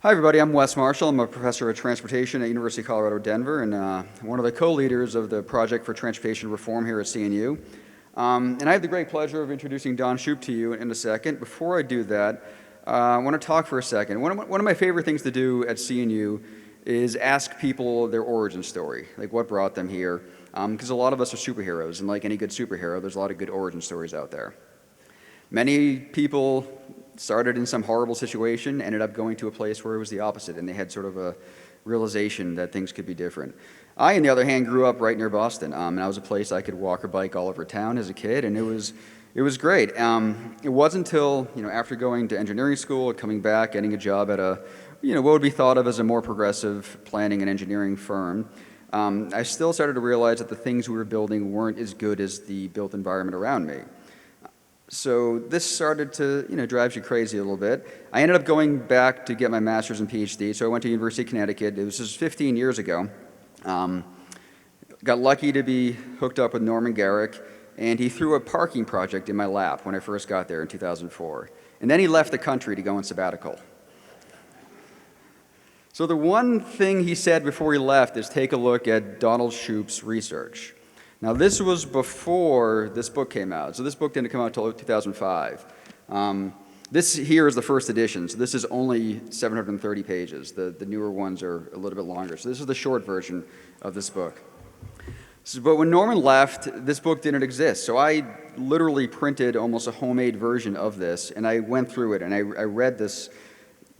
Hi everybody, I'm Wes Marshall. I'm a professor of transportation at University of Colorado, Denver, and one of the co-leaders of the Project for Transportation Reform here at CNU. And I have the great pleasure of introducing Don Shoup to you in a second. Before I do that, I want to talk for a second. One of my favorite things to do at CNU is ask people their origin story, like what brought them here, because a lot of us are superheroes, and like any good superhero, there's a lot of good origin stories out there. Many people started in some horrible situation, ended up going to a place where it was the opposite, and they had sort of a realization that things could be different. I, on the other hand, grew up right near Boston, and that was a place I could walk or bike all over town as a kid, and it was great. It wasn't until after going to engineering school, coming back, getting a job at a what would be thought of as a more progressive planning and engineering firm, I still started to realize that the things we were building weren't as good as the built environment around me. So this started to, drive you crazy a little bit. I ended up going back to get my master's and PhD, so I went to University of Connecticut. It was just 15 years ago. Got lucky to be hooked up with Norman Garrick, and he threw a parking project in my lap when I first got there in 2004. And then he left the country to go on sabbatical. So the one thing he said before he left is take a look at Donald Shoup's research. Now, this was before this book came out. So this book didn't come out until 2005. This here is the first edition. So this is only 730 pages. The newer ones are a little bit longer. So this is the short version of this book. But when Norman left, this book didn't exist. So I literally printed almost a homemade version of this, and I went through it, and I read this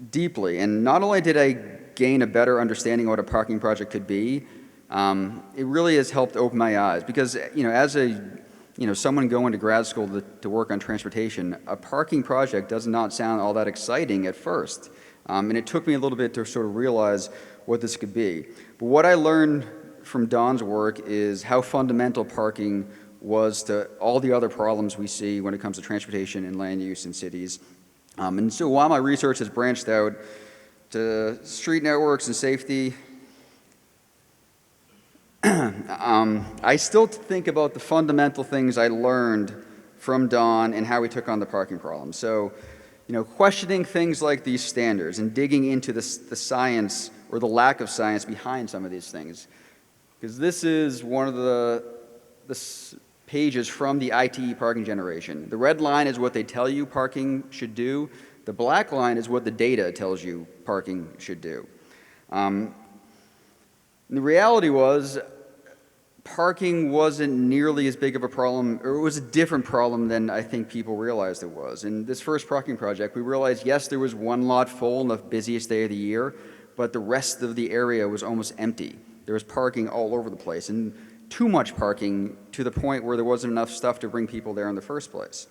deeply. And not only did I gain a better understanding of what a parking project could be, it really has helped open my eyes because, as someone going to grad school to work on transportation, a parking project does not sound all that exciting at first. And it took me a little bit to sort of realize what this could be. But what I learned from Don's work is how fundamental parking was to all the other problems we see when it comes to transportation and land use in cities. And so while my research has branched out to street networks and safety, I still think about the fundamental things I learned from Don and how he took on the parking problem. So, questioning things like these standards and digging into the science or the lack of science behind some of these things. Because this is one of the pages from the ITE parking generation. The red line is what they tell you parking should do. The black line is what the data tells you parking should do. The reality was, parking wasn't nearly as big of a problem, or it was a different problem than I think people realized it was. In this first parking project, we realized, yes, there was one lot full on the busiest day of the year, but the rest of the area was almost empty. There was parking all over the place, and too much parking to the point where there wasn't enough stuff to bring people there in the first place.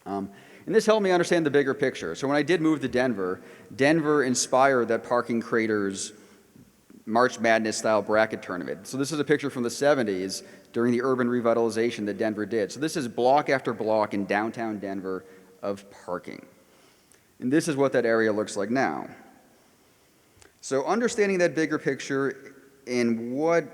And this helped me understand the bigger picture. So when I did move to Denver, Denver inspired that parking creators March Madness-style bracket tournament. So this is a picture from the 70s during the urban revitalization that Denver did. So this is block after block in downtown Denver of parking. And this is what that area looks like now. So understanding that bigger picture and what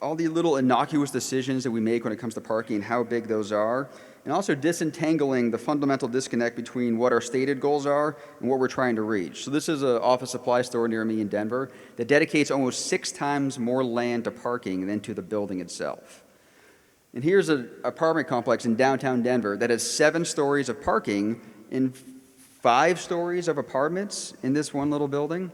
all the little innocuous decisions that we make when it comes to parking and how big those are, and also disentangling the fundamental disconnect between what our stated goals are and what we're trying to reach. So this is an office supply store near me in Denver that dedicates almost 6 times more land to parking than to the building itself. And here's an apartment complex in downtown Denver that has 7 stories of parking and 5 stories of apartments in this one little building.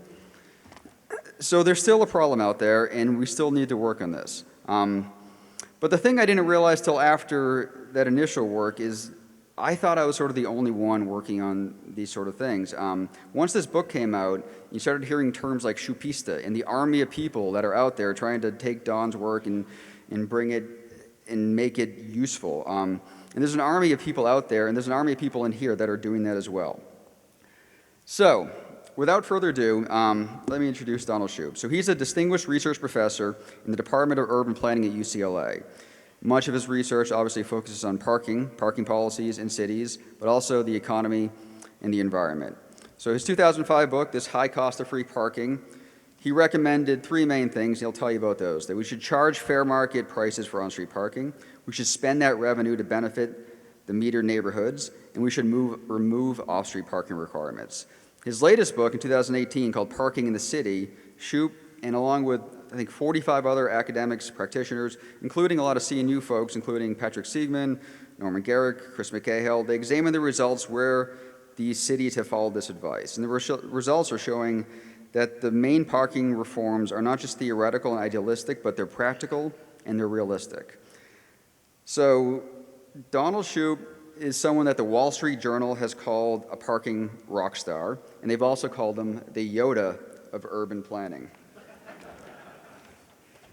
So there's still a problem out there, and we still need to work on this. But the thing I didn't realize till after that initial work is I thought I was sort of the only one working on these sort of things. Once this book came out, you started hearing terms like Shoupista and the army of people that are out there trying to take Don's work and bring it and make it useful. And there's an army of people out there, and there's an army of people in here that are doing that as well. So, without further ado, let me introduce Donald Shoup. So he's a distinguished research professor in the Department of Urban Planning at UCLA. Much of his research obviously focuses on parking policies in cities, but also the economy and the environment. So his 2005 book, this High Cost of Free Parking, he recommended 3 main things. He'll tell you about those. That we should charge fair market prices for on-street parking. We should spend that revenue to benefit the metered neighborhoods, and we should remove off-street parking requirements. His latest book in 2018, called Parking in the City, Shoup, and along with, I think, 45 other academics, practitioners, including a lot of CNU folks, including Patrick Siegman, Norman Garrick, Chris McCahill, they examined the results where these cities have followed this advice. And the results are showing that the main parking reforms are not just theoretical and idealistic, but they're practical and they're realistic. So Donald Shoup is someone that the Wall Street Journal has called a parking rock star, and they've also called him the Yoda of urban planning.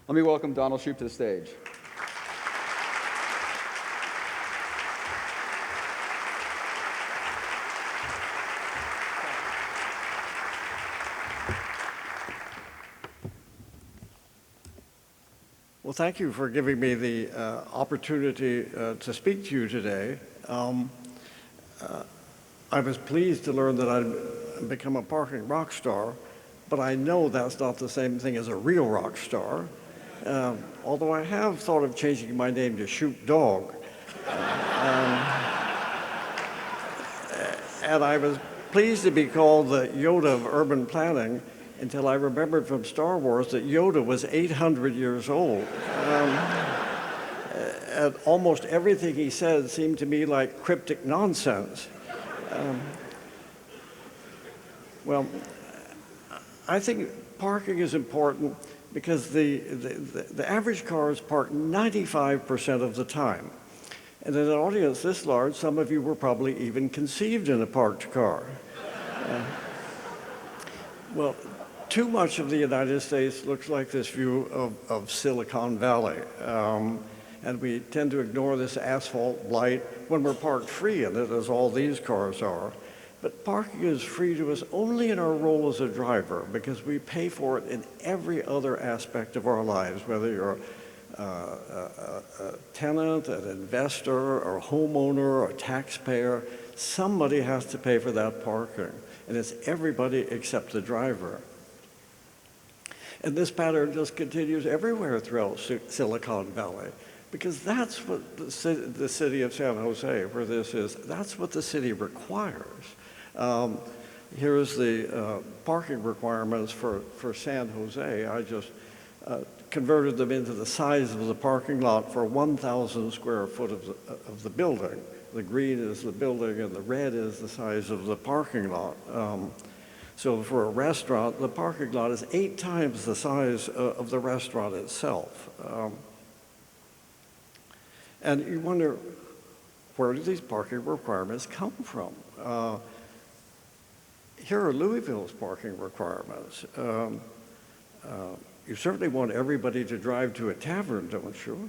Let me welcome Donald Shoup to the stage. Well, thank you for giving me the opportunity to speak to you today. I was pleased to learn that I'd become a parking rock star, but I know that's not the same thing as a real rock star. Although I have thought of changing my name to Shoup Dog. And I was pleased to be called the Yoda of urban planning until I remembered from Star Wars that Yoda was 800 years old. And almost everything he said seemed to me like cryptic nonsense. Well, I think parking is important because the average car is parked 95% of the time. And in an audience this large, some of you were probably even conceived in a parked car. Well, too much of the United States looks like this view of Silicon Valley. And we tend to ignore this asphalt blight when we're parked free in it, as all these cars are. But parking is free to us only in our role as a driver, because we pay for it in every other aspect of our lives, whether you're a tenant, an investor, or a homeowner, or a taxpayer. Somebody has to pay for that parking, and it's everybody except the driver. And this pattern just continues everywhere throughout Silicon Valley, because that's what the city of San Jose, where this is, that's what the city requires. Here's the parking requirements for San Jose. I just converted them into the size of the parking lot for 1,000 square foot of the building. The green is the building and the red is the size of the parking lot. So for a restaurant, the parking lot is 8 times the size of the restaurant itself. And you wonder, where do these parking requirements come from? Here are Louisville's parking requirements. You certainly want everybody to drive to a tavern, don't you?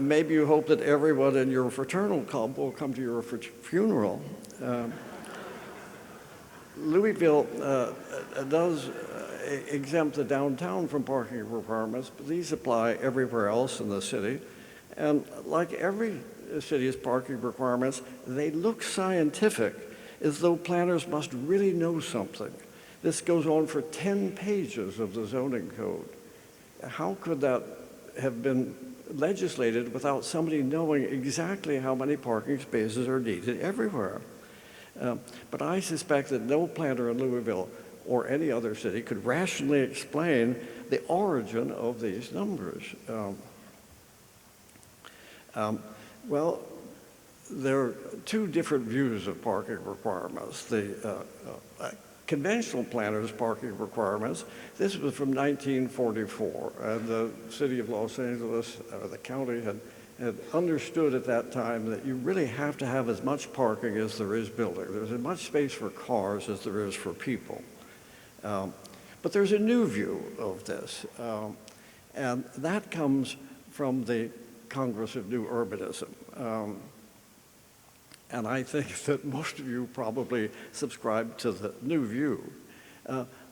Maybe you hope that everyone in your fraternal club will come to your funeral. Louisville does exempt the downtown from parking requirements, but these apply everywhere else in the city. And like every city's parking requirements, they look scientific, as though planners must really know something. This goes on for 10 pages of the zoning code. How could that have been legislated without somebody knowing exactly how many parking spaces are needed everywhere? But I suspect that no planner in Louisville or any other city could rationally explain the origin of these numbers. Well, there are 2 different views of parking requirements. The conventional planners' parking requirements, this was from 1944, and the city of Los Angeles, the county, had understood at that time that you really have to have as much parking as there is building. There's as much space for cars as there is for people. But there's a new view of this, and that comes from the Congress of New Urbanism. And I think that most of you probably subscribe to the new view.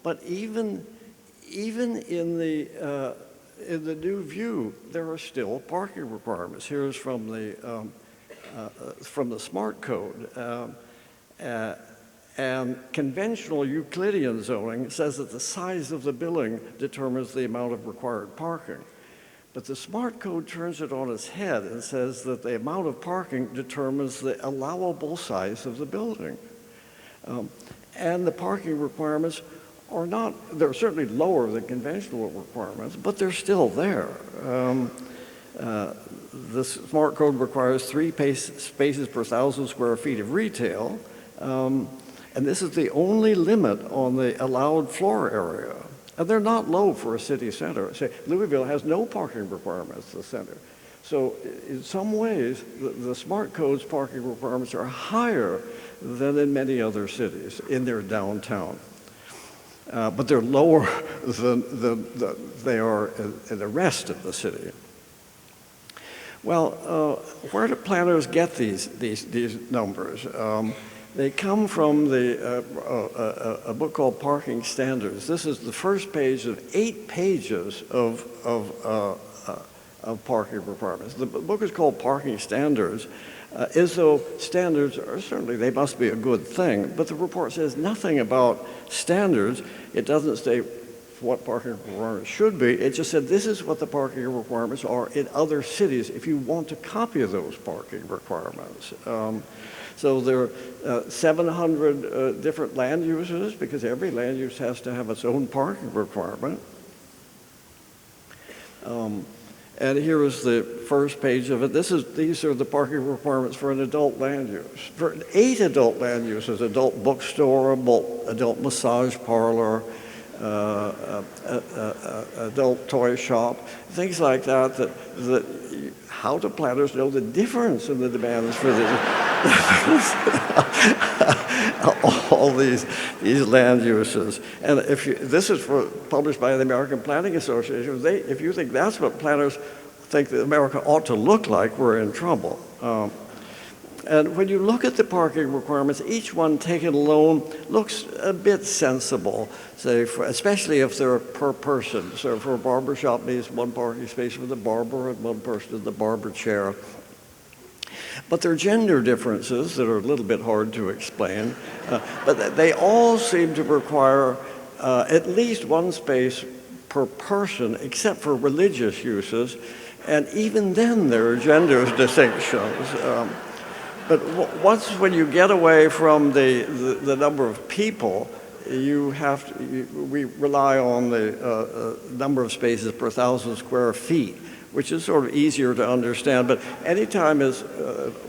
But even in the new view, there are still parking requirements. Here's from the Smart Code. And conventional Euclidean zoning says that the size of the building determines the amount of required parking. But the smart code turns it on its head and says that the amount of parking determines the allowable size of the building. And the parking requirements are not, they're certainly lower than conventional requirements, but they're still there. The smart code requires 3 spaces per 1,000 square feet of retail, and this is the only limit on the allowed floor area. And they're not low for a city center. Say, Louisville has no parking requirements at the center. So in some ways, the smart code's parking requirements are higher than in many other cities in their downtown. But they're lower than they are in the rest of the city. Well, where do planners get these numbers? They come from a book called Parking Standards. This is the first page of 8 pages of parking requirements. The book is called Parking Standards, as though standards are certainly, they must be a good thing, but the report says nothing about standards. It doesn't say what parking requirements should be. It just said this is what the parking requirements are in other cities if you want to copy those parking requirements. So there are 700 different land uses because every land use has to have its own parking requirement. And here is the first page of it. These are the parking requirements for an adult land use. For 8 adult land uses, adult bookstore, adult massage parlor, adult toy shop, things like that, how do planners know the difference in the demands for all these land uses? And this is published by the American Planning Association. If you think that's what planners think that America ought to look like, we're in trouble. And when you look at the parking requirements, each one taken alone looks a bit sensible, say, especially if they're per person. So for a barber shop needs 1 parking space for the barber and 1 person in the barber chair. But there are gender differences that are a little bit hard to explain. But they all seem to require at least 1 space per person, except for religious uses. And even then, there are gender distinctions. But when you get away from the number of people, we rely on the number of spaces per 1,000 square feet, which is sort of easier to understand. But anytime is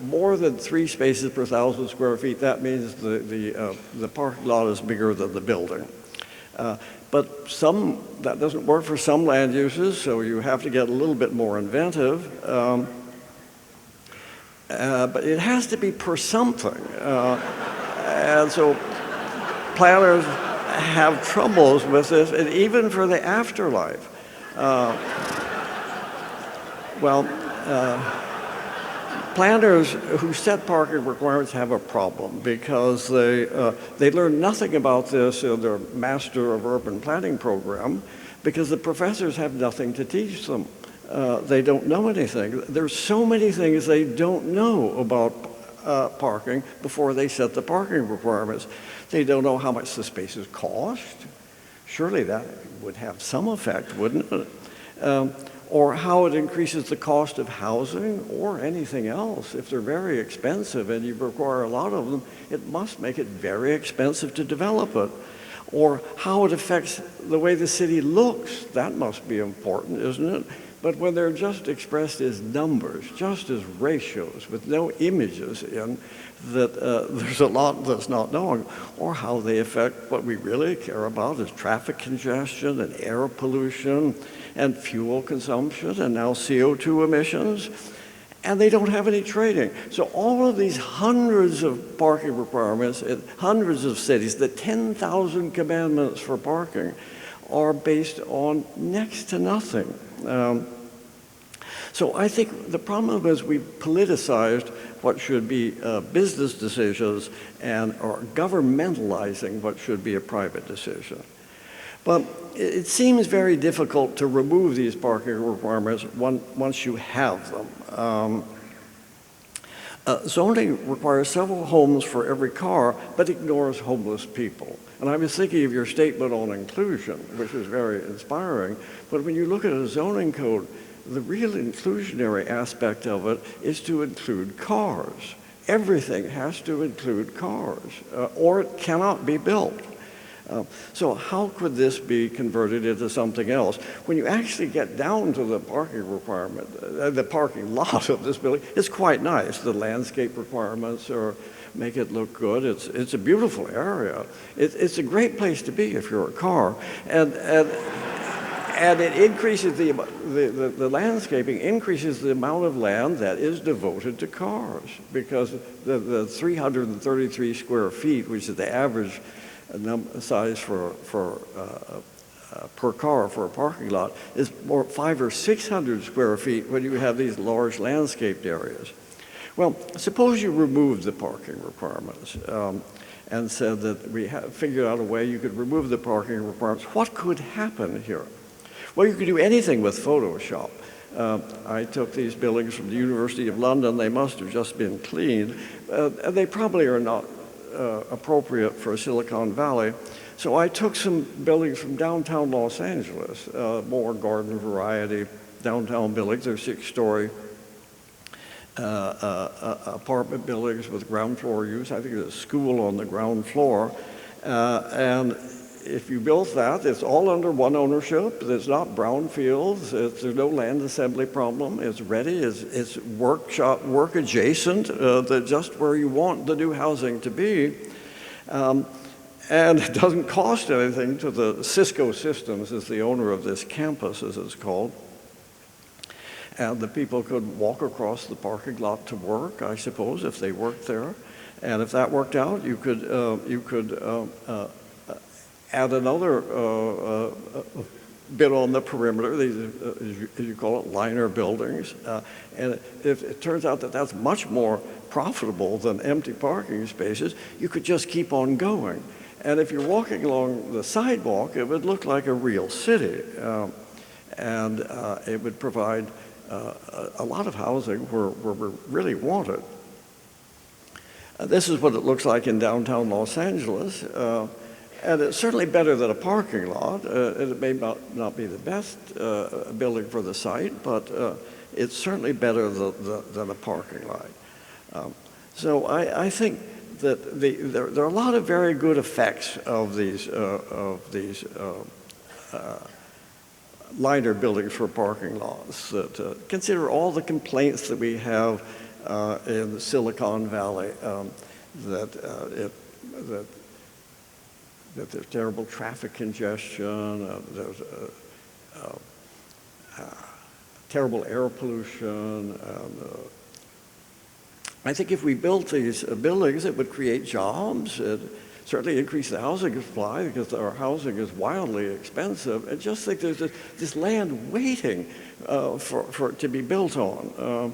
more than 3 spaces per 1,000 square feet, that means the parking lot is bigger than the building. But that doesn't work for some land uses, so you have to get a little bit more inventive. But it has to be per something. And so planners have troubles with this, and even for the afterlife. Planners who set parking requirements have a problem because they learn nothing about this in their Master of Urban Planning program because the professors have nothing to teach them. They don't know anything. There's so many things they don't know about parking before they set the parking requirements. They don't know how much the spaces cost. Surely that would have some effect, wouldn't it? Or how it increases the cost of housing or anything else. If they're very expensive and you require a lot of them, it must make it very expensive to develop it. Or how it affects the way the city looks. That must be important, isn't it? But when they're just expressed as numbers, just as ratios with no images in, that there's a lot that's not known, or how they affect what we really care about is traffic congestion and air pollution and fuel consumption and now CO2 emissions, and they don't have any trading. So all of these hundreds of parking requirements in hundreds of cities, the 10,000 commandments for parking, are based on next to nothing. So I think the problem is we've politicized what should be business decisions and are governmentalizing what should be a private decision. But it seems very difficult to remove these parking requirements once you have them. Zoning requires several homes for every car, but ignores homeless people. And I was thinking of your statement on inclusion, which is very inspiring. But when you look at a zoning code, the real inclusionary aspect of it is to include cars. Everything has to include cars, or it cannot be built. So how could this be converted into something else? When you actually get down to the parking requirement, the parking lot of this building, it's quite nice. The landscape requirements make it look good. It's a beautiful area. It's a great place to be if you're a car. And it increases the landscaping increases the amount of land that is devoted to cars, because the 333 square feet, which is the average size per car for a parking lot, is more 500 or 600 square feet when you have these large landscaped areas. Well, suppose you removed the parking requirements and said that we figured out a way you could remove the parking requirements. What could happen here? Well, you could do anything with Photoshop. I took these buildings from the University of London. They must have just been cleaned. And they probably are not appropriate for Silicon Valley. So I took some buildings from downtown Los Angeles, more garden variety downtown buildings. They're 6-story apartment buildings with ground floor use. I think there's a school on the ground floor. And if you built that, it's all under one ownership. There's not brownfields. There's no land assembly problem. It's ready. It's work adjacent, just where you want the new housing to be. And it doesn't cost anything to the Cisco Systems is the owner of this campus, as it's called. And the people could walk across the parking lot to work, I suppose, if they worked there. And if that worked out, you could add another bit on the perimeter, these, as you call it, liner buildings. And if it turns out that that's much more profitable than empty parking spaces, you could just keep on going. And if you're walking along the sidewalk, it would look like a real city. And it would provide a lot of housing where we really want it. This is what it looks like in downtown Los Angeles. And it's certainly better than a parking lot. It may not be the best building for the site, but it's certainly better than a parking lot. So I think that there are a lot of very good effects of these liner buildings for parking lots. That consider all the complaints that we have in the Silicon Valley, that there's terrible traffic congestion, there's terrible air pollution. I think if we built these buildings, it would create jobs. It certainly increase the housing supply because our housing is wildly expensive. And just think there's this land waiting for it to be built on.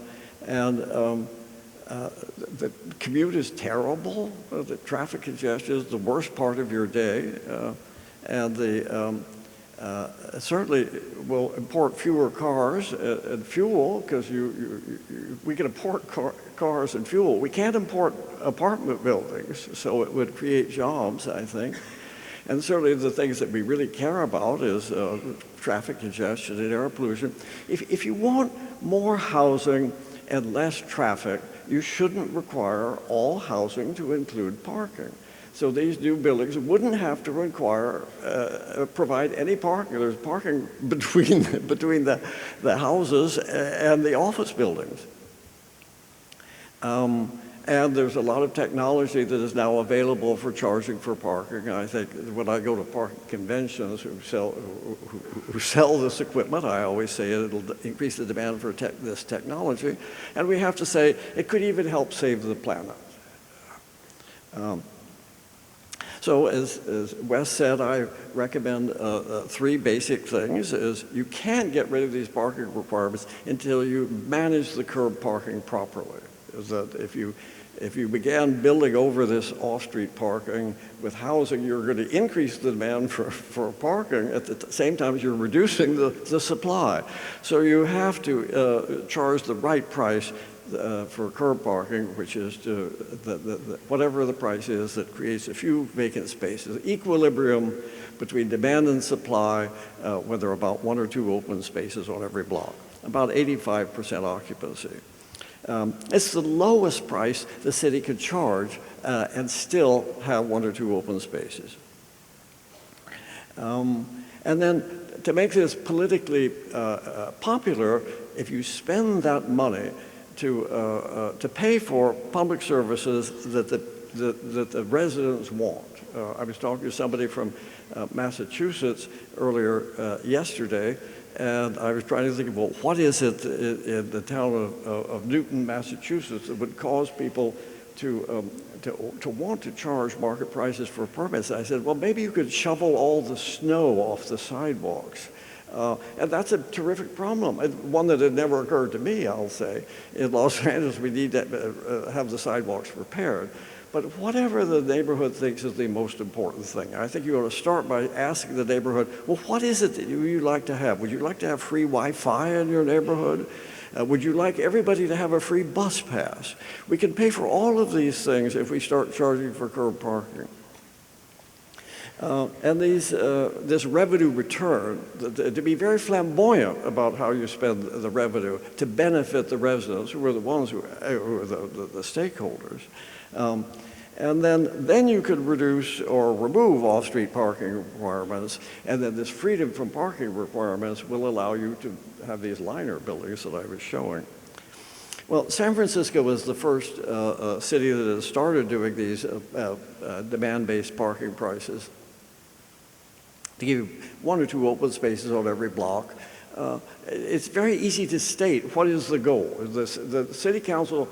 The commute is terrible. The traffic congestion is the worst part of your day. Certainly will import fewer cars and fuel, because we can import cars and fuel. We can't import apartment buildings, so it would create jobs, I think. And certainly the things that we really care about is traffic congestion and air pollution. If you want more housing and less traffic, you shouldn't require all housing to include parking. So these new buildings wouldn't have to provide any parking. There's parking between the houses and the office buildings. And there's a lot of technology that is now available for charging for parking. I think when I go to parking conventions who sell this equipment, I always say it'll increase the demand for this technology. And we have to say it could even help save the planet. So as Wes said, I recommend 3 basic things. Is you can't get rid of these parking requirements until you manage the curb parking properly. Is that if you began building over this off-street parking with housing, you're going to increase the demand for parking at the same time as you're reducing the supply. So you have to charge the right price for curb parking, which is whatever the price is that creates a few vacant spaces. Equilibrium between demand and supply, when there are about 1 or 2 open spaces on every block. about 85% occupancy. It's the lowest price the city could charge and still have 1 or 2 open spaces. And then to make this politically popular, if you spend that money to pay for public services that the residents want. I was talking to somebody from Massachusetts earlier yesterday, and I was trying to think of, well, what is it in the town of Newton, Massachusetts, that would cause people to want to charge market prices for permits? I said, well, maybe you could shovel all the snow off the sidewalks. And that's a terrific problem, one that had never occurred to me, I'll say. In Los Angeles, we need to have the sidewalks repaired. But whatever the neighborhood thinks is the most important thing, I think you ought to start by asking the neighborhood, well, what is it that you'd like to have? Would you like to have free Wi-Fi in your neighborhood? Would you like everybody to have a free bus pass? We can pay for all of these things if we start charging for curb parking. And this revenue return, to be very flamboyant about how you spend the revenue to benefit the residents, who are the ones who are the stakeholders. And then you could reduce or remove off-street parking requirements, and then this freedom from parking requirements will allow you to have these liner buildings that I was showing. Well, San Francisco was the first city that has started doing these demand-based parking prices, to give you 1 or 2 open spaces on every block. It's very easy to state what is the goal. The city council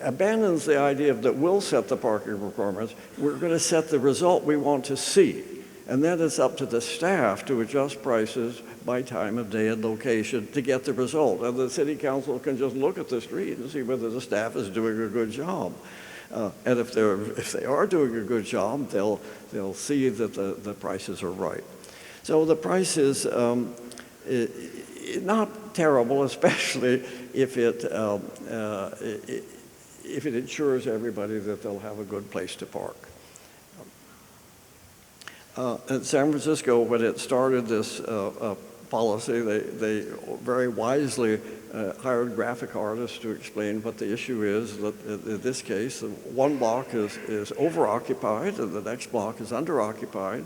abandons the idea that we'll set the parking requirements. We're going to set the result we want to see. And then it's up to the staff to adjust prices by time of day and location to get the result. And the city council can just look at the street and see whether the staff is doing a good job. And if they are doing a good job, they'll see that the prices are right. So the price is not terrible, especially if it ensures everybody that they'll have a good place to park. In San Francisco, when it started this policy, they very wisely hired graphic artists to explain what the issue is. That in this case, one block is over-occupied and the next block is under-occupied.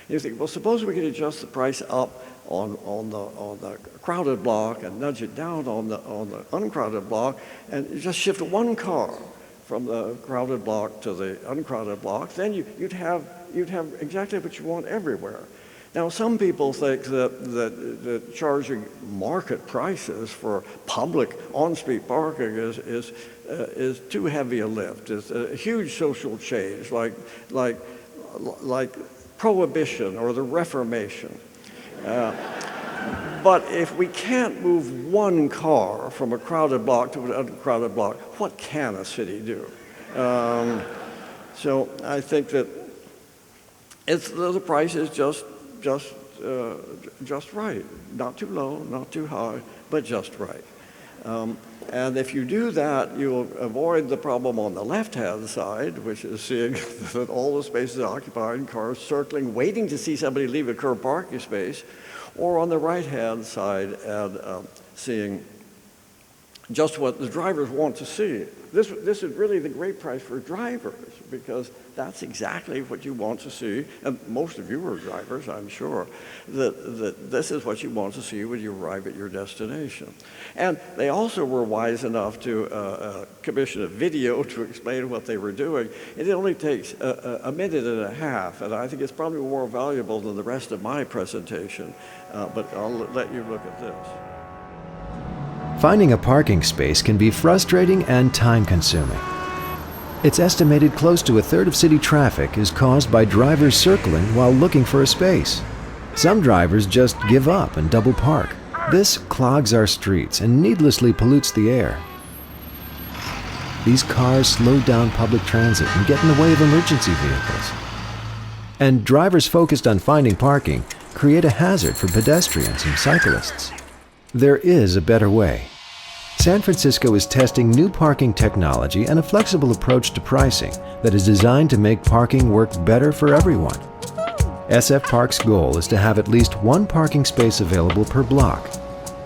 You think, well, suppose we could adjust the price up on the crowded block and nudge it down on the uncrowded block, and just shift one car from the crowded block to the uncrowded block. Then you'd have exactly what you want everywhere. Now, some people think that charging market prices for public on-street parking is too heavy a lift. It's a huge social change, like Prohibition or the Reformation. But if we can't move one car from a crowded block to an uncrowded block, what can a city do? So I think that the price is just right. Not too low, not too high, but just right. And if you do that, you'll avoid the problem on the left-hand side, which is seeing that all the spaces are occupied and cars circling, waiting to see somebody leave a curb parking space, or on the right-hand side and seeing just what the drivers want to see. This is really the great price for drivers, because that's exactly what you want to see, and most of you are drivers, I'm sure, that this is what you want to see when you arrive at your destination. And they also were wise enough to commission a video to explain what they were doing. It only takes a minute and a half, and I think it's probably more valuable than the rest of my presentation, but I'll let you look at this. Finding a parking space can be frustrating and time-consuming. It's estimated close to a third of city traffic is caused by drivers circling while looking for a space. Some drivers just give up and double park. This clogs our streets and needlessly pollutes the air. These cars slow down public transit and get in the way of emergency vehicles. And drivers focused on finding parking create a hazard for pedestrians and cyclists. There is a better way. San Francisco is testing new parking technology and a flexible approach to pricing that is designed to make parking work better for everyone. SF Park's goal is to have at least one parking space available per block.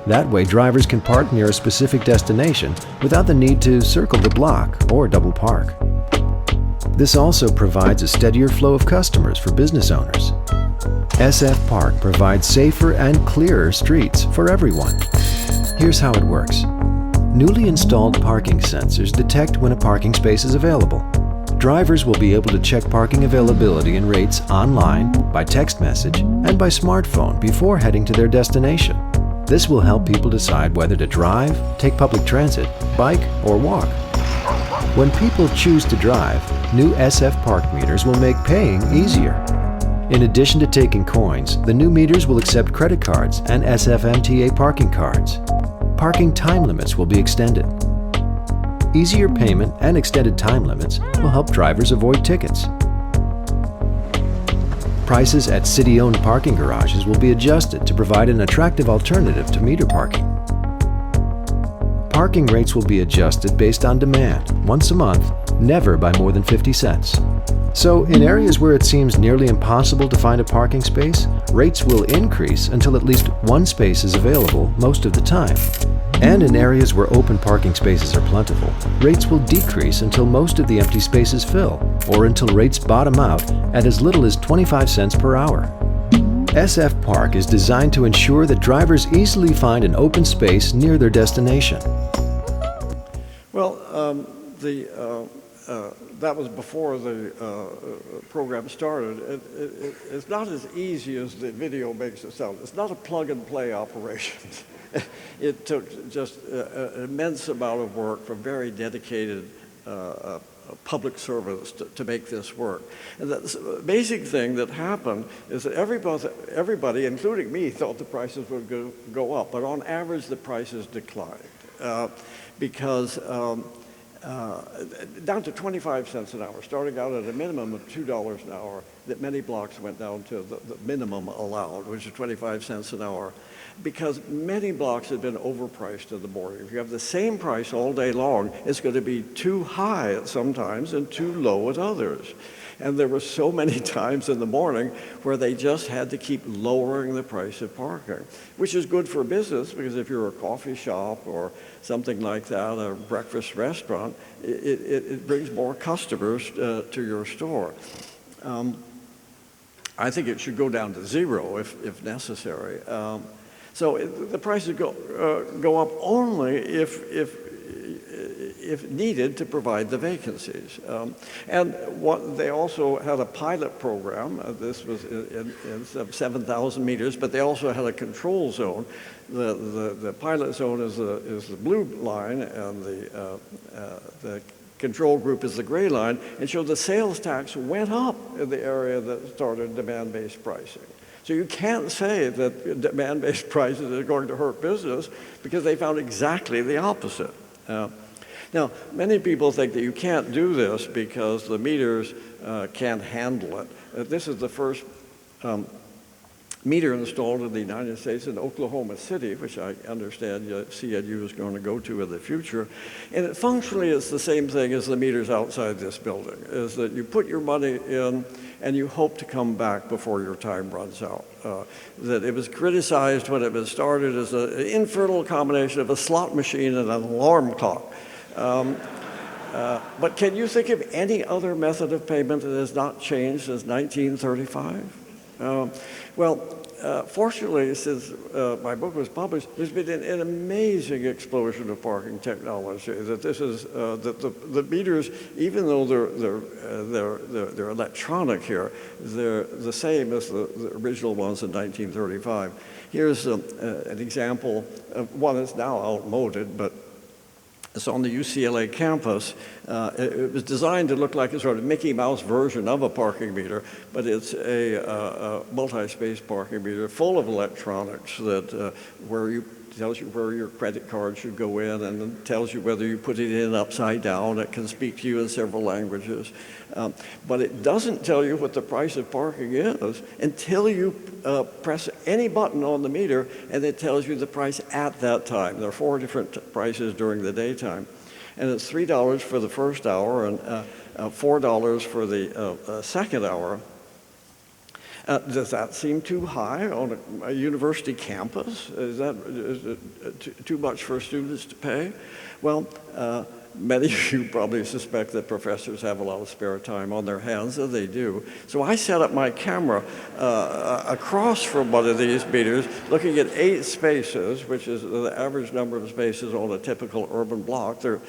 That way, drivers can park near a specific destination without the need to circle the block or double park. This also provides a steadier flow of customers for business owners. SF Park provides safer and clearer streets for everyone. Here's how it works. Newly installed parking sensors detect when a parking space is available. Drivers will be able to check parking availability and rates online, by text message, and by smartphone before heading to their destination. This will help people decide whether to drive, take public transit, bike, or walk. When people choose to drive, new SF Park meters will make paying easier. In addition to taking coins, the new meters will accept credit cards and SFMTA parking cards. Parking time limits will be extended. Easier payment and extended time limits will help drivers avoid tickets. Prices at city-owned parking garages will be adjusted to provide an attractive alternative to meter parking. Parking rates will be adjusted based on demand, once a month, never by more than 50 cents. So, in areas where it seems nearly impossible to find a parking space, rates will increase until at least one space is available most of the time. And in areas where open parking spaces are plentiful, rates will decrease until most of the empty spaces fill, or until rates bottom out at as little as 25 cents per hour. SF Park is designed to ensure that drivers easily find an open space near their destination. Well, that was before the program started. It's not as easy as the video makes it sound. It's not a plug-and-play operation. It took just an immense amount of work from very dedicated public servants to make this work. And the basic thing that happened is that everybody, including me, thought the prices would go up, but on average the prices declined because down to 25 cents an hour, starting out at a minimum of $2 an hour, that many blocks went down to the minimum allowed, which is 25 cents an hour, because many blocks had been overpriced in the morning. If you have the same price all day long, it's going to be too high at some times and too low at others. And there were so many times in the morning where they just had to keep lowering the price of parking, which is good for business because if you're a coffee shop or something like that, a breakfast restaurant, it brings more customers to your store. I think it should go down to zero if necessary. So the prices go up only if needed to provide the vacancies. And they also had a pilot program. This was in 7,000 meters, but they also had a control zone. The pilot zone is the blue line, and the control group is the gray line. And so the sales tax went up in the area that started demand-based pricing. So you can't say that demand-based prices are going to hurt business because they found exactly the opposite. Now, many people think that you can't do this because the meters can't handle it. This is the first meter installed in the United States in Oklahoma City, which I understand CNU is going to go to in the future. And functionally, it's the same thing as the meters outside this building, is that you put your money in and you hope to come back before your time runs out. That it was criticized when it was started as an infernal combination of a slot machine and an alarm clock. But can you think of any other method of payment that has not changed since 1935? Fortunately, since my book was published, there's been an amazing explosion of parking technology. That this is that the meters, even though they're electronic here, they're the same as the original ones in 1935. Here's an example of one that's now outmoded, but it's on the UCLA campus. It was designed to look like a sort of Mickey Mouse version of a parking meter, but it's a multi-space parking meter full of electronics that tells you where your credit card should go in, and then tells you whether you put it in upside down. It can speak to you in several languages. But it doesn't tell you what the price of parking is until you press any button on the meter, and it tells you the price at that time. There are 4 different prices during the daytime. And it's $3 for the first hour and $4 for the second hour. Does that seem too high on a university campus? Is it too much for students to pay? Well, many of you probably suspect that professors have a lot of spare time on their hands, and they do. So I set up my camera across from one of these meters, looking at 8 spaces, which is the average number of spaces on a typical urban block. They're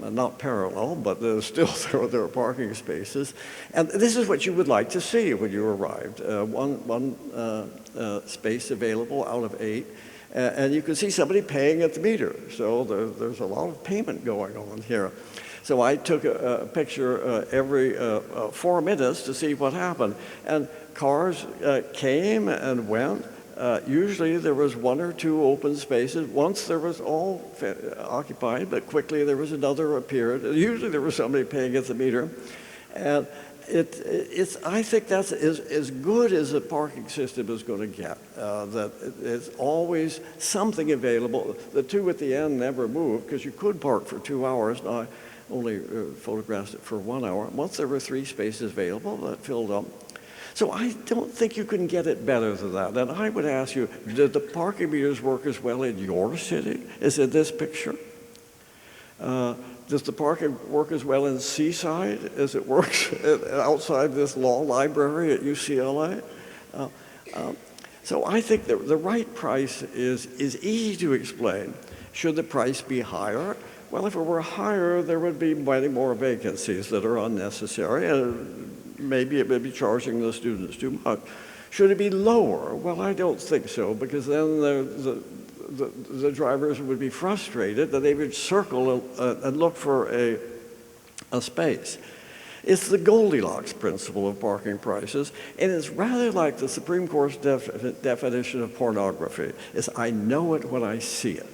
not parallel, but still there are parking spaces. And this is what you would like to see when you arrived. One space available out of 8. And you can see somebody paying at the meter. So there's a lot of payment going on here. So I took a picture every 4 minutes to see what happened. And cars came and went. Usually there was 1 or 2 open spaces. Once there was all occupied, but quickly there was another appeared. Usually there was somebody paying at the meter. And I think that's as good as a parking system is going to get, that it's always something available. The 2 at the end never move, because you could park for 2 hours. Now, I only photographed it for 1 hour. Once there were 3 spaces available, that filled up. So I don't think you can get it better than that. And I would ask you, did the parking meters work as well in your city as in this picture? Does the parking work as well in Seaside as it works outside this law library at UCLA? So I think that the right price is easy to explain. Should the price be higher? Well, if it were higher, there would be many more vacancies that are unnecessary, and maybe it would be charging the students too much. Should it be lower? Well, I don't think so, because then the drivers would be frustrated that they would circle and look for a space. It's the Goldilocks principle of parking prices, and it's rather like the Supreme Court's definition of pornography. It's I know it when I see it.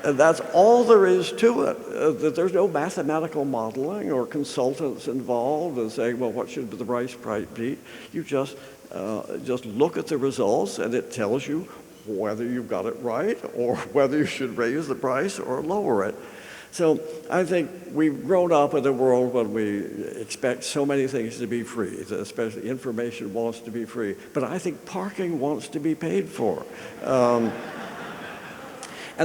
And that's all there is to it. That there's no mathematical modeling or consultants involved and saying, well, what should the price be? You just look at the results, and it tells you whether you've got it right or whether you should raise the price or lower it. So I think we've grown up in a world when we expect so many things to be free, especially information wants to be free. But I think parking wants to be paid for. And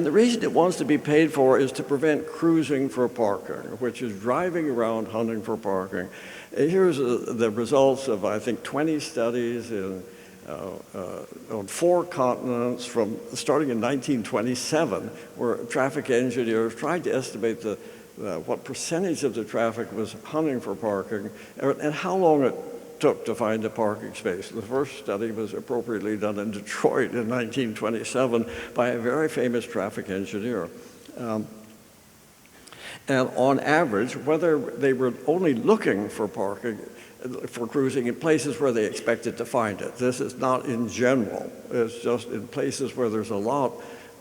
the reason it wants to be paid for is to prevent cruising for parking, which is driving around hunting for parking. Here's the results of, I think, 20 studies on 4 continents starting in 1927, where traffic engineers tried to estimate what percentage of the traffic was hunting for parking and how long it took to find a parking space. The first study was appropriately done in Detroit in 1927 by a very famous traffic engineer. And on average, whether they were only looking for parking, for cruising in places where they expected to find it. This is not in general. It's just in places where there's a lot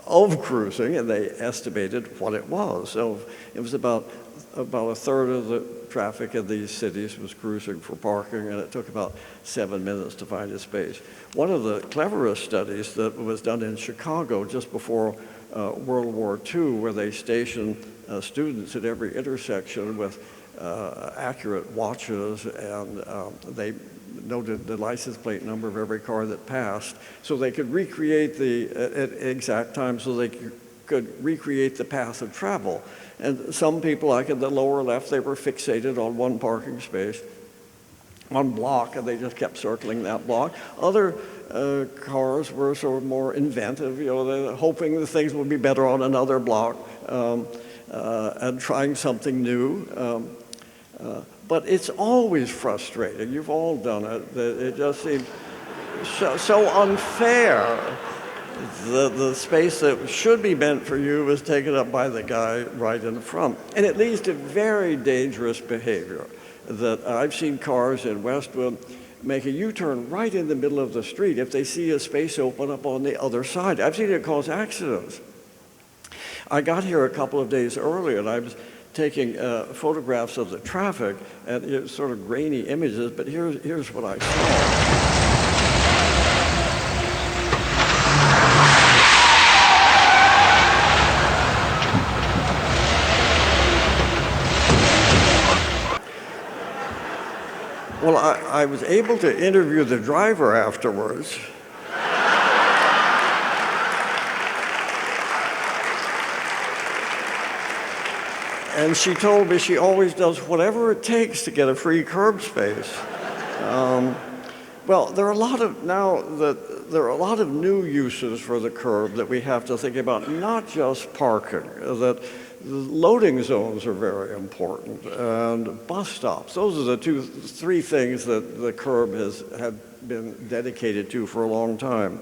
of cruising, and they estimated what it was. So it was about a third of the traffic in these cities was cruising for parking, and it took about 7 minutes to find a space. One of the cleverest studies that was done in Chicago just before World War II, where they stationed students at every intersection with accurate watches, and they noted the license plate number of every car that passed, so they could recreate at exact time, so they could recreate the path of travel. And some people, like in the lower left, they were fixated on one parking space, one block, and they just kept circling that block. Other cars were sort of more inventive, they're hoping that things would be better on another block, and trying something new. But it's always frustrating. You've all done it. It just seems so unfair. The space that should be meant for you is taken up by the guy right in the front. And it leads to very dangerous behavior. That I've seen cars in Westwood make a U-turn right in the middle of the street if they see a space open up on the other side. I've seen it cause accidents. I got here a couple of days early, and I was taking photographs of the traffic, and it's sort of grainy images, but here's what I saw. Well, I was able to interview the driver afterwards. And she told me she always does whatever it takes to get a free curb space. Well, there are a lot of new uses for the curb that we have to think about, not just parking. That loading zones are very important, and bus stops. Those are the three things that the curb had been dedicated to for a long time.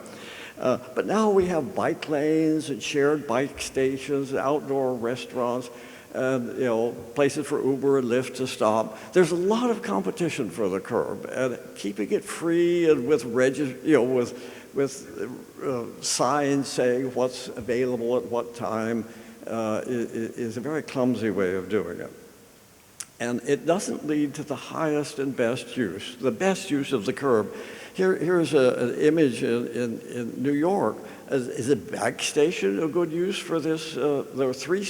But now we have bike lanes and shared bike stations, outdoor restaurants, and places for Uber and Lyft to stop. There's a lot of competition for the curb, and keeping it free and with signs saying what's available at what time is a very clumsy way of doing it. And it doesn't lead to the highest and best use, the best use of the curb. Here's an image in New York. Is a bike station a good use for this? There are three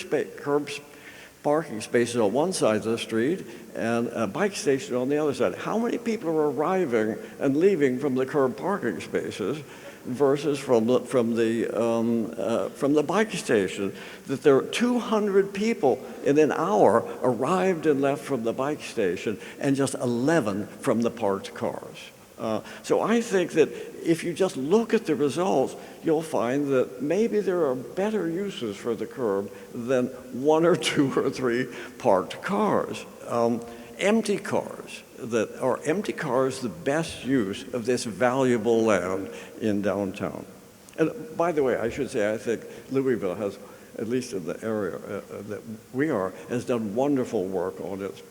parking spaces on one side of the street and a bike station on the other side. How many people are arriving and leaving from the curb parking spaces versus from the bike station? That there are 200 people in an hour arrived and left from the bike station, and just 11 from the parked cars. So I think that if you just look at the results, you'll find that maybe there are better uses for the curb than one or two or three parked cars. Empty cars. Are empty cars the best use of this valuable land in downtown? And by the way, I should say, I think Louisville has, at least in the area that we are, has done wonderful work on its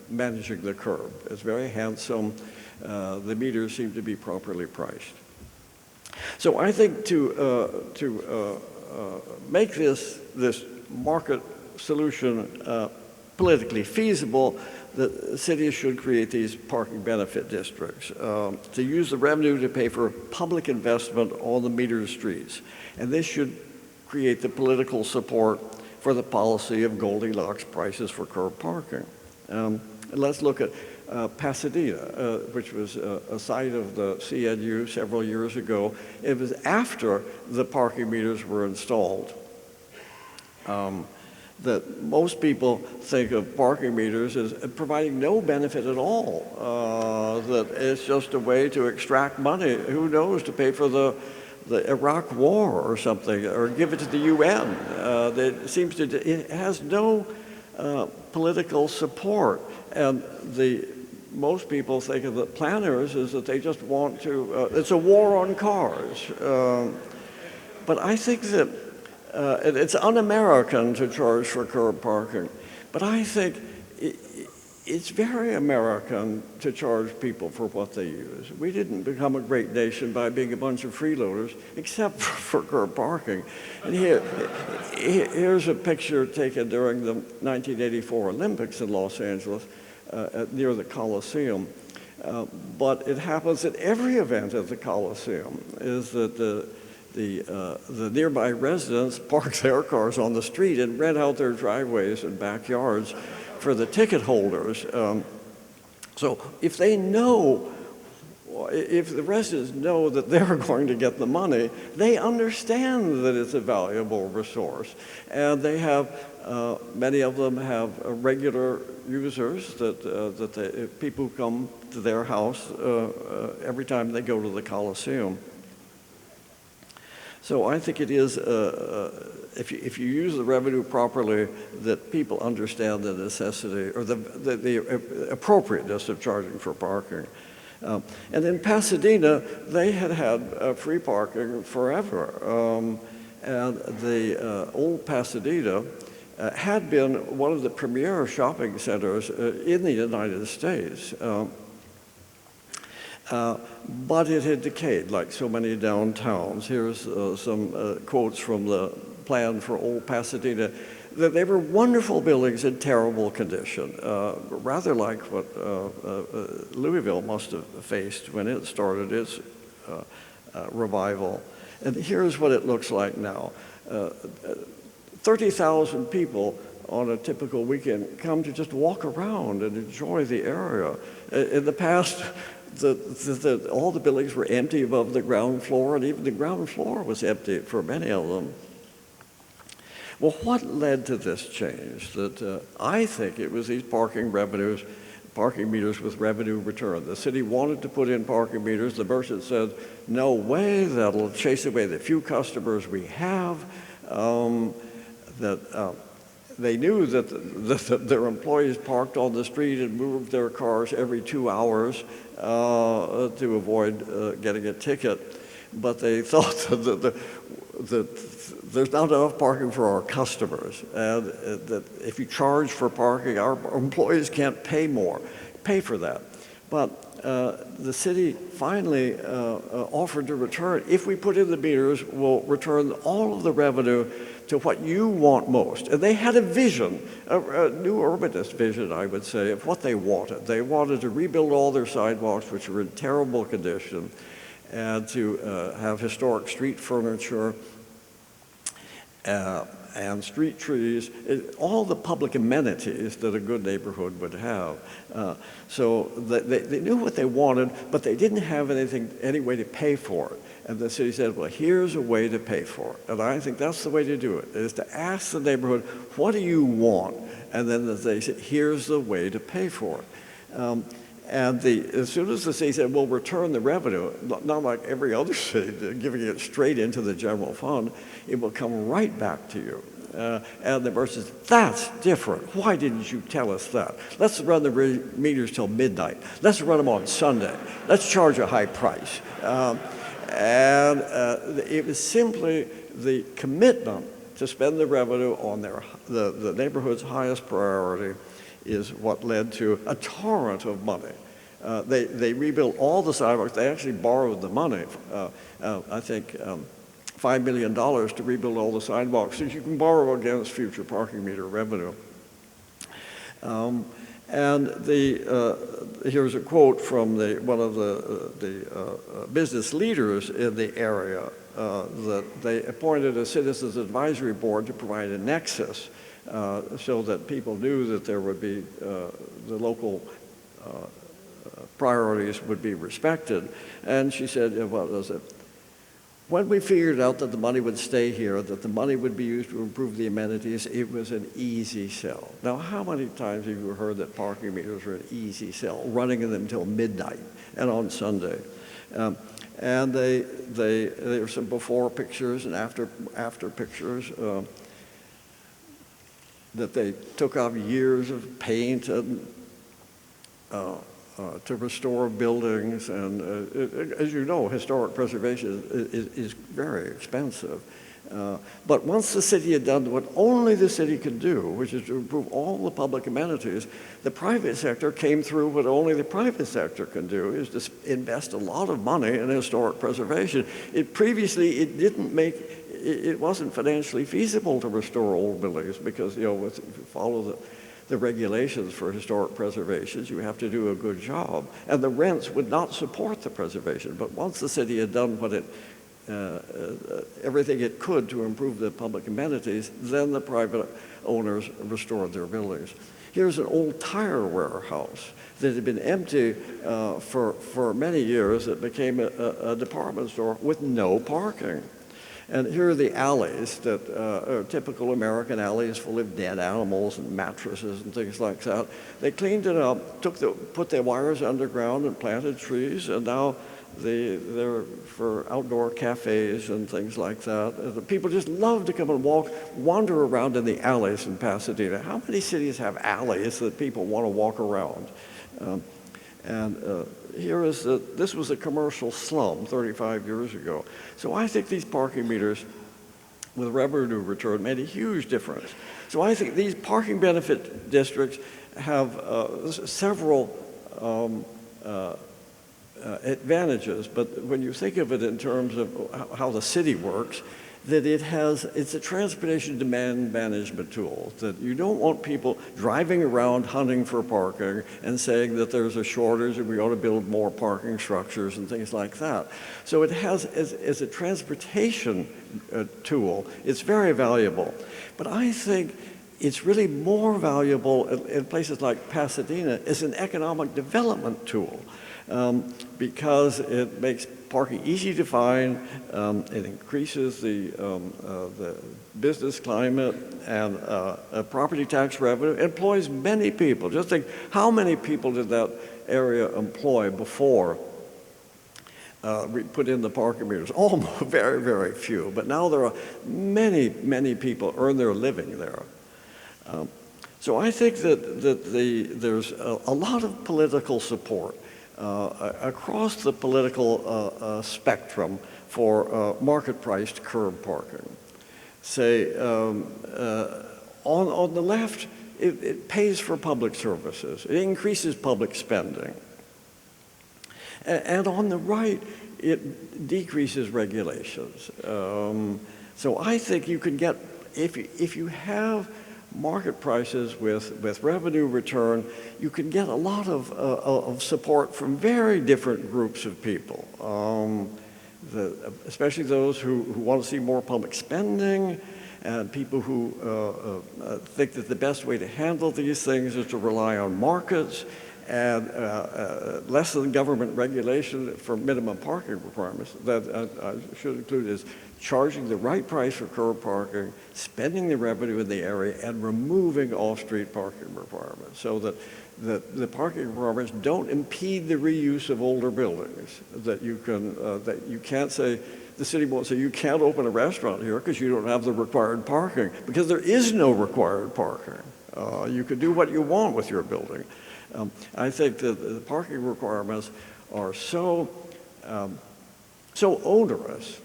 managing the curb. It's very handsome. The meters seem to be properly priced. So I think to make this market solution politically feasible, the cities should create these parking benefit districts to use the revenue to pay for public investment on the metered streets. And this should create the political support for the policy of Goldilocks prices for curb parking. Let's look at Pasadena, which was a site of the CNU several years ago. It was after the parking meters were installed. That most people think of parking meters as providing no benefit at all, that it's just a way to extract money, who knows, to pay for the Iraq War or something, or give it to the UN. It has no political support, and most people think of the planners as that they just want to, it's a war on cars. But I think that it's un-American to charge for curb parking, but I think it's very American to charge people for what they use. We didn't become a great nation by being a bunch of freeloaders, except for curb parking. And here's a picture taken during the 1984 Olympics in Los Angeles, near the Coliseum. But it happens at every event at the Coliseum, is that the nearby residents park their cars on the street and rent out their driveways and backyards for the ticket holders. So if the residents know that they're going to get the money, they understand that it's a valuable resource. And they have, many of them have regular users that people come to their house every time they go to the Coliseum. So I think it is, if you use the revenue properly, that people understand the necessity or the appropriateness of charging for parking. And in Pasadena, they had free parking forever. And the old Pasadena had been one of the premier shopping centers in the United States. But it had decayed like so many downtowns. Here's some quotes from the plan for old Pasadena. That they were wonderful buildings in terrible condition, rather like what Louisville must have faced when it started its revival. And here's what it looks like now. 30,000 people on a typical weekend come to just walk around and enjoy the area. In the past, all the buildings were empty above the ground floor, and even the ground floor was empty for many of them. Well, what led to this change? That I think it was these parking meters with revenue return. The city wanted to put in parking meters. The merchant said, no way, that'll chase away the few customers we have. They knew that their employees parked on the street and moved their cars every 2 hours to avoid getting a ticket. But they thought that there's not enough parking for our customers, and that if you charge for parking, our employees can't pay for that. But the city finally offered to return, if we put in the meters, we'll return all of the revenue to what you want most. And they had a vision, a new urbanist vision, I would say, of what they wanted. They wanted to rebuild all their sidewalks, which were in terrible condition, and to have historic street furniture and street trees, all the public amenities that a good neighborhood would have. So they knew what they wanted, but they didn't have any way to pay for it. And the city said, well, here's a way to pay for it. And I think that's the way to do it, is to ask the neighborhood, what do you want? And then they said, here's the way to pay for it. As soon as the city said, we'll return the revenue, not like every other city, giving it straight into the general fund, it will come right back to you. And the merchant says, that's different. Why didn't you tell us that? Let's run the meters till midnight. Let's run them on Sunday. Let's charge a high price. It was simply the commitment to spend the revenue on the neighborhood's highest priority is what led to a torrent of money. They rebuilt all the sidewalks. They actually borrowed the money, I think $5 million to rebuild all the sidewalks, since you can borrow against future parking meter revenue. Here's a quote from one of the business leaders in the area, that they appointed a citizens advisory board to provide a nexus so that people knew that there would be the local priorities would be respected. And she said, what was it? When we figured out that the money would stay here, that the money would be used to improve the amenities, it was an easy sell. Now, how many times have you heard that parking meters are an easy sell, running them until midnight and on Sunday? And there's some before pictures and after pictures that they took off years of paint and to restore buildings, and as you know, historic preservation is very expensive. But once the city had done what only the city could do, which is to improve all the public amenities, the private sector came through what only the private sector can do, is to invest a lot of money in historic preservation. It wasn't financially feasible to restore old buildings because, if you follow the regulations for historic preservations, you have to do a good job. And the rents would not support the preservation. But once the city had done everything it could to improve the public amenities, then the private owners restored their buildings. Here's an old tire warehouse that had been empty for many years. It became a department store with no parking. And here are the alleys that are typical American alleys full of dead animals and mattresses and things like that. They cleaned it up, put their wires underground and planted trees, and now they're for outdoor cafes and things like that. The people just love to come and wander around in the alleys in Pasadena. How many cities have alleys that people want to walk around? This was a commercial slum 35 years ago. So I think these parking meters with revenue return made a huge difference. So I think these parking benefit districts have several advantages, but when you think of it in terms of how the city works, that it's a transportation demand management tool, that you don't want people driving around hunting for parking and saying that there's a shortage and we ought to build more parking structures and things like that. So it has, as a transportation tool, it's very valuable. But I think it's really more valuable in places like Pasadena as an economic development tool because it makes parking easy to find, it increases the business climate and property tax revenue, it employs many people. Just think, how many people did that area employ before we put in the parking meters? Almost very, very few. But now there are many, many people earn their living there. So I think that there's a lot of political support across the political spectrum for market-priced curb parking. Say, on the left, it pays for public services. It increases public spending. And on the right, it decreases regulations. So I think you can get, if you have market prices with revenue return, you can get a lot of support from very different groups of people, especially those who want to see more public spending, and people who think that the best way to handle these things is to rely on markets and less than government regulation for minimum parking requirements. That I should include is charging the right price for curb parking, spending the revenue in the area, and removing off-street parking requirements so that the parking requirements don't impede the reuse of older buildings. That you can't say, the city won't say you can't open a restaurant here because you don't have the required parking, because there is no required parking. You can do what you want with your building. I think that the parking requirements are so onerous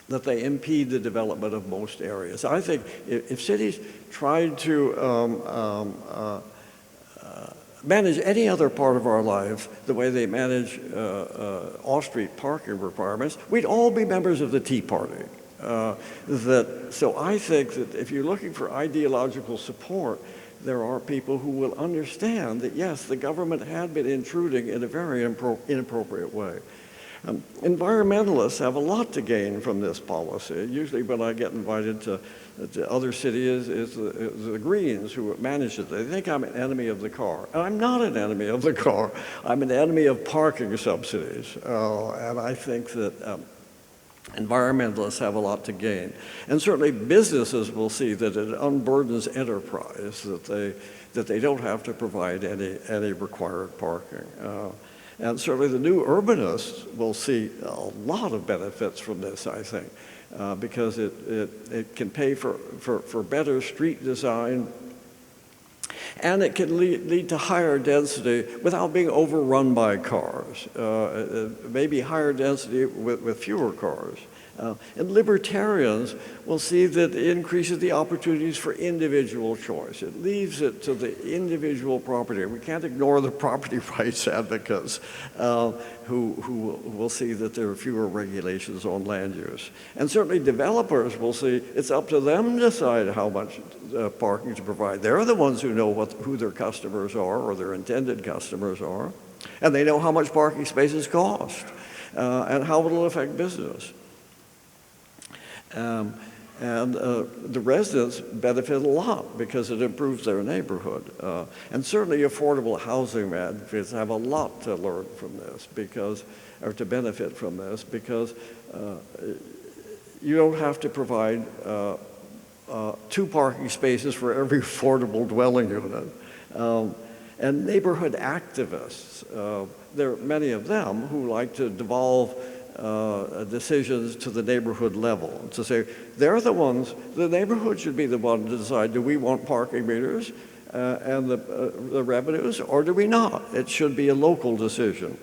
that they impede the development of most areas. I think if cities tried to manage any other part of our lives the way they manage off-street parking requirements, we'd all be members of the Tea Party. So I think that if you're looking for ideological support, there are people who will understand that, yes, the government had been intruding in a very inappropriate way. Environmentalists have a lot to gain from this policy. Usually when I get invited to other cities, it's the Greens who manage it. They think I'm an enemy of the car. And I'm not an enemy of the car. I'm an enemy of parking subsidies. And I think that environmentalists have a lot to gain. And certainly businesses will see that it unburdens enterprise, that they don't have to provide any required parking. And certainly the new urbanists will see a lot of benefits from this, I think, because it can pay for better street design, and it can lead to higher density without being overrun by cars, maybe higher density with fewer cars. And libertarians will see that it increases the opportunities for individual choice. It leaves it to the individual property. We can't ignore the property rights advocates who will see that there are fewer regulations on land use. And certainly developers will see it's up to them to decide how much parking to provide. They're the ones who know who their customers are or their intended customers are. And they know how much parking spaces cost and how it'll affect business. The residents benefit a lot because it improves their neighborhood. And certainly affordable housing advocates have a lot to learn from this or to benefit from this, because you don't have to provide 2 parking spaces for every affordable dwelling unit. And neighborhood activists, there are many of them who like to devolve decisions to the neighborhood level, to say they're the neighborhood should be the one to decide, do we want parking meters and the revenues, or do we not? It should be a local decision.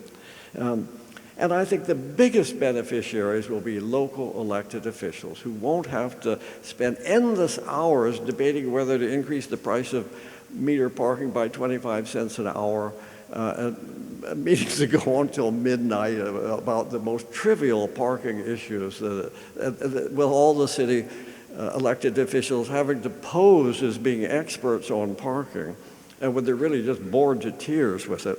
And I think the biggest beneficiaries will be local elected officials who won't have to spend endless hours debating whether to increase the price of meter parking by 25 cents an hour. Meetings that go on till midnight about the most trivial parking issues, with all the city elected officials having to pose as being experts on parking, and when they're really just bored to tears with it.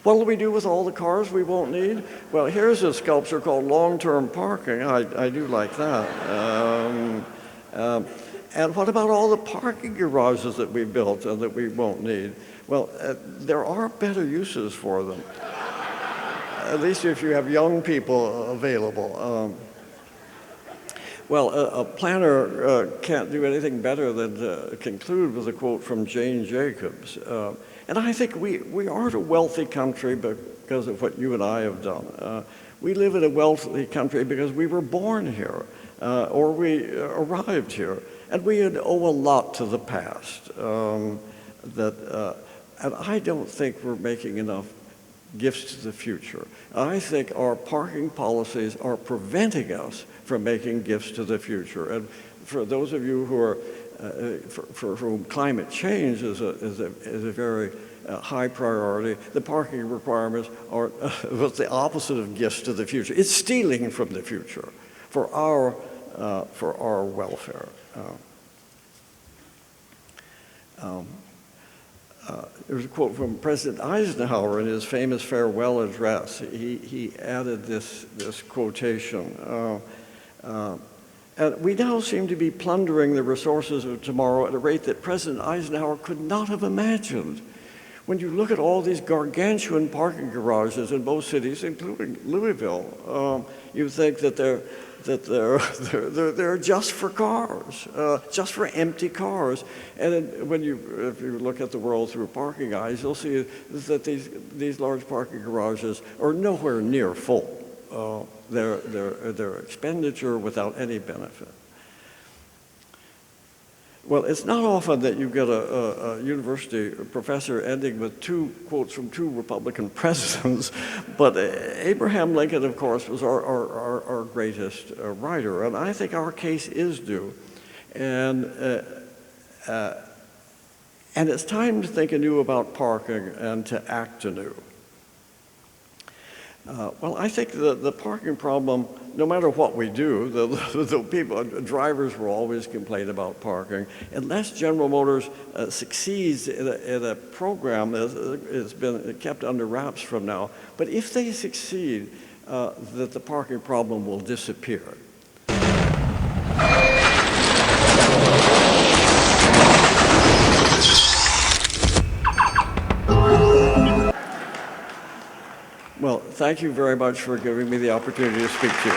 What will we do with all the cars we won't need? Well, here's a sculpture called long-term parking. I do like that. And what about all the parking garages that we built and that we won't need? Well, there are better uses for them, at least if you have young people available. Well, a planner can't do anything better than to conclude with a quote from Jane Jacobs. And I think we aren't a wealthy country because of what you and I have done. We live in a wealthy country because we were born here, or we arrived here. And we owe a lot to the past. And I don't think we're making enough gifts to the future. I think our parking policies are preventing us from making gifts to the future. And for those of you who are, for whom climate change is a very high priority, the parking requirements are the opposite of gifts to the future. It's stealing from the future for our welfare. There's a quote from President Eisenhower in his famous farewell address. He added this quotation. And we now seem to be plundering the resources of tomorrow at a rate that President Eisenhower could not have imagined. When you look at all these gargantuan parking garages in both cities, including Louisville, you think that they're just for cars, just for empty cars. And if you look at the world through parking eyes, you'll see that these large parking garages are nowhere near full. They're expenditure without any benefit. Well, it's not often that you get a university professor ending with two quotes from two Republican presidents, but Abraham Lincoln, of course, was our greatest writer, and I think our case is due. And it's time to think anew about parking and to act anew. Well, I think the parking problem, no matter what we do, drivers will always complain about parking. Unless General Motors succeeds in a program that has been kept under wraps from now, but if they succeed, that the parking problem will disappear. Well, thank you very much for giving me the opportunity to speak to you.